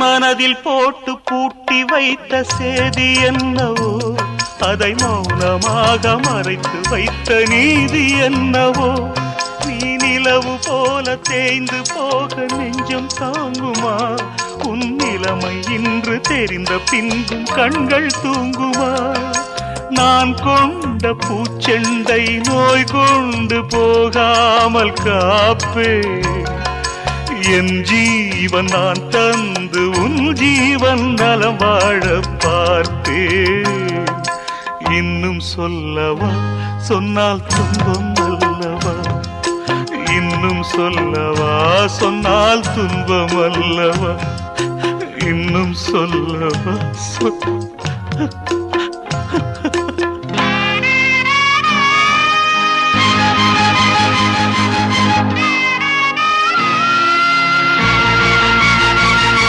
மனதில் போட்டு பூட்டி வைத்த சேதி என்னவோ, அதை மௌனமாக மறைத்து வைத்த நீதி என்னவோ. நீ நிலவு போல தேய்ந்து போக நெஞ்சம் தாங்குமா? உன் நிலைமை இன்று தெரிந்த பின்பும் கண்கள் தூங்குமா? நான் கொண்ட பூச்செண்டை நோய் கொண்டு போகாமல் காப்பே. என் ஜீவன் நான் தந்து உன் ஜீவன் நலம் வாழ பார்ப்பேன். இன்னும் சொல்லவா, சொன்னால் துன்பம் அல்லவா? இன்னும் சொல்லவா, சொன்னால் துன்பம் அல்லவா? இன்னும் சொல்லவா